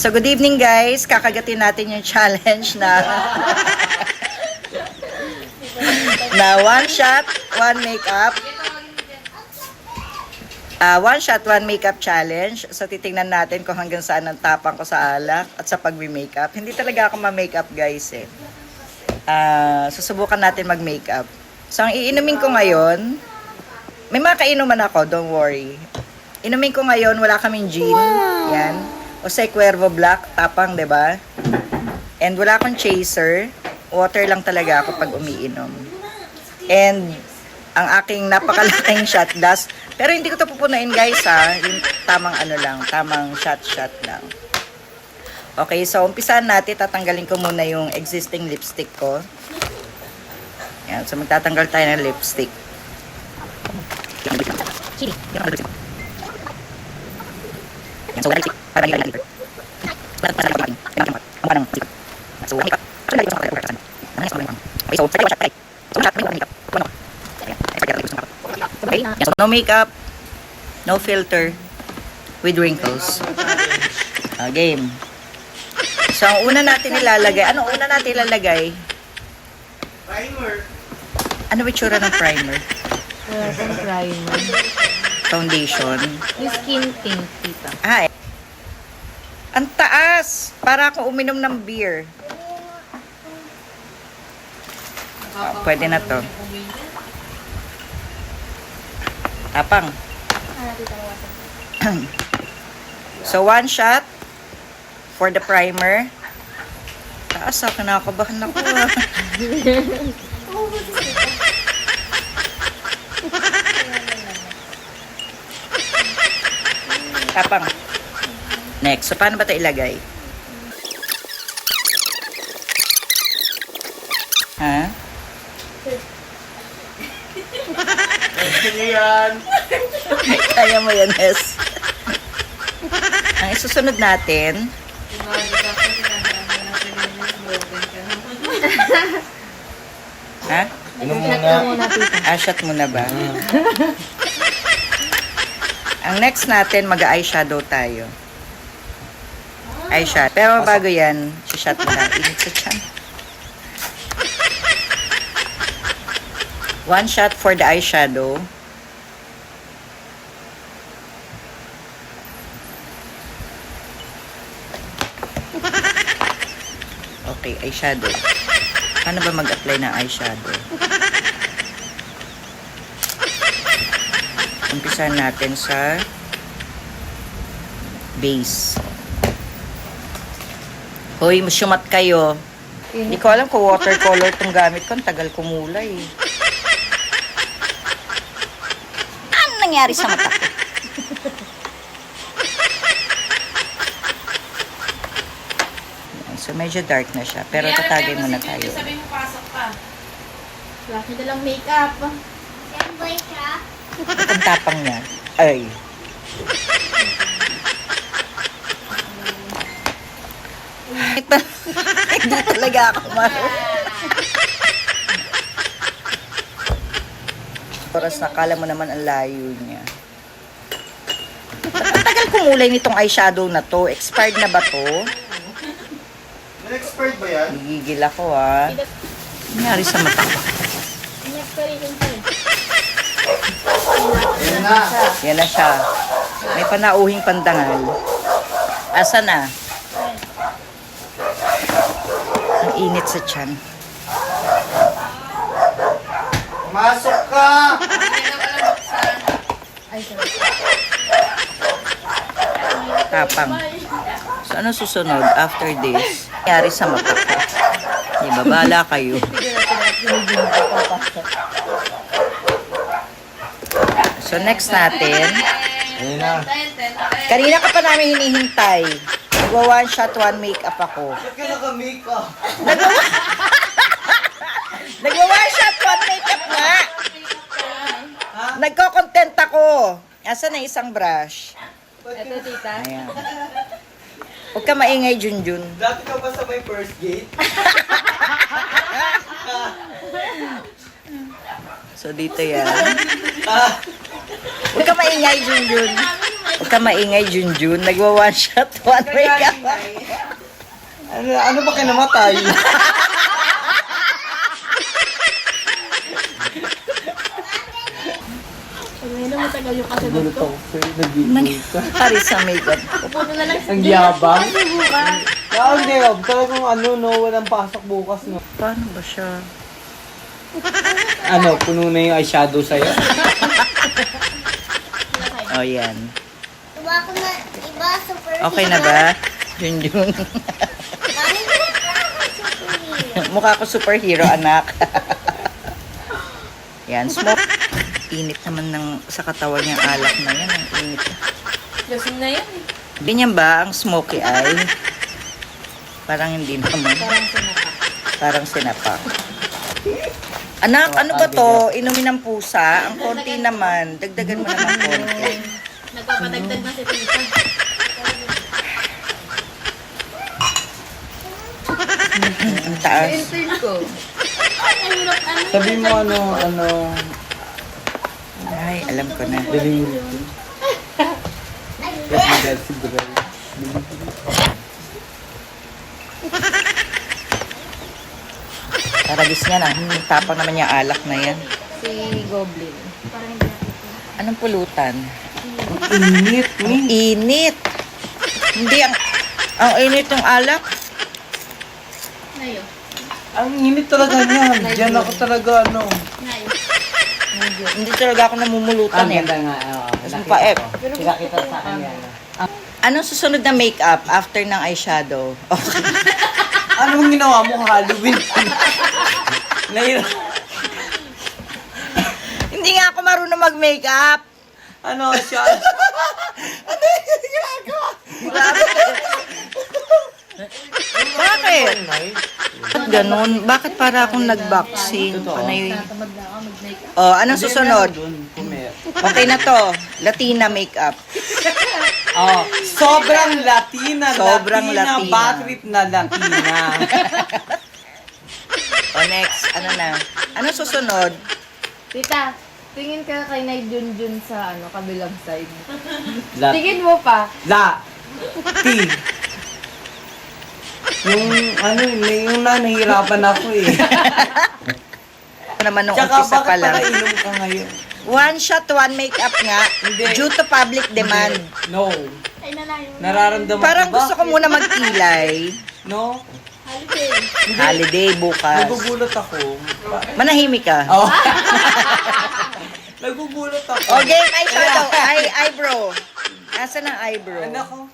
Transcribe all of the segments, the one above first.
So, good evening guys. Kakagatin natin yung challenge na one shot, one makeup. One shot, one makeup challenge. So, titingnan natin kung hanggang saan ang tapang ko sa alak at sa pag-makeup. Hindi talaga ako ma-makeup guys eh. Susubukan natin mag-makeup. So, ang iinumin ko ngayon, may mga kainuman ako, don't worry. Inumin ko ngayon, wala kaming gin. Yan. Jose Cuervo Black, tapang, 'di ba? And wala akong chaser. Water lang talaga ako pag umiinom. And ang aking napakalaking shot glass. Pero hindi ko 'to pupunuin, guys, ha. Yung tamang ano lang, tamang shot lang. Okay, so umpisahan natin. Tatanggalin ko muna yung existing lipstick ko. Yan, so magtatanggal tayo ng lipstick. Chili. Yan, so wala lipstick. Para nila liter. So, no makeup, no filter, with wrinkles. Game. So, ang una natin ilalagay, ano una natin ilalagay? Primer. Ano ba itsura ng primer? Wala pang primer. Foundation. Yung skin tint, tita. Ang taas! Para akong uminom ng beer. Pwede na to. Tapang. So, one shot for the primer. Taas ako, nakakabahan ako. Tapang. Next. So, paano ba ito ilagay? Ha? Yan. Kaya mo yan, Nes. Ang isusunod natin, ha? Inom muna. Shot muna ba? Ang next natin, mag-eyeshadow tayo. Eyeshadow. Pero bago yan, shot mo lang. Init sa tiyan. One shot for the eyeshadow. Okay, eyeshadow. Paano ba mag-apply ng eyeshadow? Umpisahan natin sa base. Hoy, masyumat kayo. Hindi ko alam kung watercolor itong gamit ko. Ang tagal kumulay. Ano nangyari sa mata ko? So, medyo dark na siya. Pero tatagay muna tayo. Sabi mo, pasok ka. Laki na lang makeup. Boy siya. Ang tapang niya. Ay. Hindi talaga ako oras na kala mo naman ang layo niya. Ang tagal kumulay nitong eyeshadow na to. Expired na ba to? Na-expired ba yan? Gigigil ako ah. Nangyari sa mata ko. In-expiration siya. Yan na. Yan na siya. May panauhing pandangal. Asa na? Ang init sa tiyan. Masok ka! Ay, sorry. Tapang. So, ano susunod after this? Nangyari sa mata ko. Diba? Bahala kayo. So, next natin. Yan na. Kanina ka pa namin hinihintay. Nagwa one shot, one makeup ako. Ba't ka naka-makeup? Nagwa one shot, one makeup nga. Nagko-content ako. Asan na isang brush? Ito, tita. Ayan. Huwag ka maingay, Junjun. Dati ka ba sa may first gate? So, dito yan. Huwag ka maingay, Junjun. Huwag ka maingay, Junjun. Nagwa one shot, one makeup. Ano ba kinamatay? Ngayon na matagal yung kasunod ko. Nangyari sa makeup. Upo na lang sa Ang yabang. bukas. Hindi, talagang walang pasok bukas, no? Paano ba siya? Puno na yung eyeshadow sa'yo? Oh, yan. Iba ako na, iba super Okay na ba? Junjun. Mami, super Mukha ko superhero, anak. Yan, smoke. Init naman sa katawan niyang alak na yan. Ang init. Lasing na yan eh. Ganyan ba ang smoky eye? Parang hindi naman. Parang sinapak. Parang sinapak. Anak, ano ba to? Inumin ng pusa? Ang konti naman. Dagdagan mo naman konti. Nagpapadagdag na si Tita. Ang taas. Intern ko. Ang hirap Sabi mo ano, Ay, alam ko na. delivery. Yes, my dad, si Bray. Taragis niya na. Tapang naman yung alak na yan. Si Goblin. Parang hindi natin. Anong pulutan? Init, Ang init. Hindi, ang init ng alak. Nayo. Ang init talaga niyan. Diyan ako talaga, Nayo. Hindi talaga ako namumulutan eh. nga. Mas paep. Kita sa akin yan. Anong susunod na makeup after ng eyeshadow? Okay. Anong ginawa mo? Halloween. Hindi nga ako marunong mag-makeup. Ano siya? Bakit? Bakit ganun? Bakit para akong nag-boxing? Panay. Tatamad na ako mag-makeup. Oh, anong susunod? Pumer. Okay na to. Latina makeup. Oh, sobrang Latina. Sobrang Latina. Bad trip na Latina. O next, ano na? Anong susunod? Tita, tingin ka kay Nay Junjun sa kabilang side. La. Tingin mo pa. T. Yung nahihirapan ako eh. Ano naman nung Tsaka umpisa bakit pa lang. pala inom ka ngayon? One shot, one makeup nga. Hindi. Due to public demand. No. Ay, nanayo. Nararamdaman Parang ko ba? gusto ko muna magkilay. No. Holiday. Holiday bukas. Nagugulat ako. Manahimik ka. Oh. Nagugulat ako. Okay, eyeshadow. Eyebrow. Nasaan ang eyebrow? Anak ko.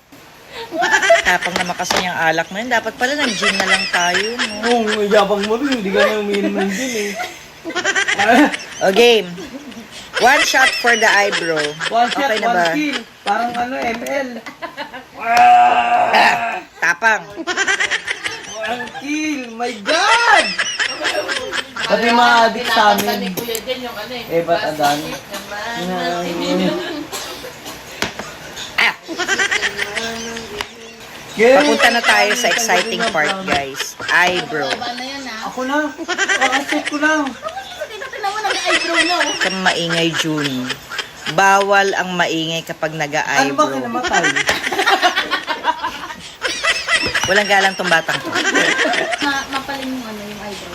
Tapang naman kasi yung alak na yun. Dapat pala nag-gym na lang tayo. No? Kung yabang mo rin, hindi ka na umiinom ng gin eh. O game. One shot for the eyebrow. One shot, Okay na ba? one kill. Parang ML. Tapang. One kill. My God! Pati mga adik sa amin. Eh, ba't adan? Ah, Yes. papunta na tayo sa exciting part, guys. Eyebrow. Baba na yan Ako na. Kakasot ko lang. Tita, tinan mo nag-eyebrow na oh. Kang maingay, June. Bawal ang maingay kapag Ano ba naga-eyebrow. kinamatay? Walang galang tong batang to. Mapaling yung yung eyebrow.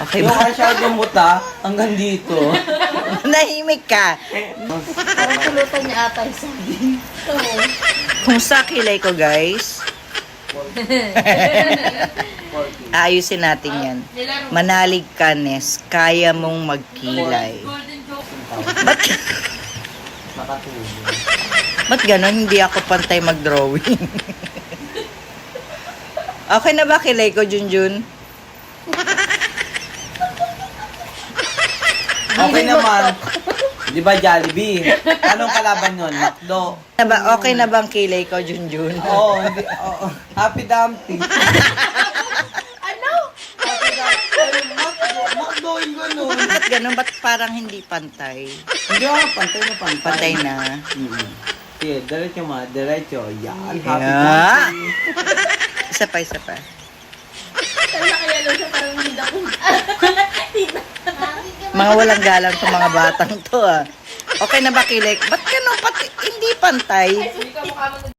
Okay Yung ba? eyeshadow mo ta, hanggang dito. Nahimik ka. Parang pulutan niya ata yung sabi. Oo. Kung sa kilay ko, guys, ayusin natin yan. Manalig ka, Nes. Kaya mong magkilay. Ba't, Makatulog. ba't ganon? Hindi ako pantay mag-drawing. Okay na ba kilay ko, Junjun? Okay naman. Di ba Jollibee? Anong kalaban nun? McDo. Okay na ba ang kilay ko, Junjun? Oo, hindi. Oo. Happy Dumpty. Ano? Happy Dumpty. McDo yung gano'n. Ba't ganon? Ba't parang hindi pantay? Hindi ah, pantay na pantay. Pantay na. Sige, diretso ma. Diretso. Yan. Happy Yeah. Dumpty. Isa pa, isa pa. Pero nakayalo siya parang hindi ako. Tita. Mga walang galang sa mga batang to, ah. Okay na ba kilay? Ba't ganon? Ba't hindi pantay? Hindi ka mukha mo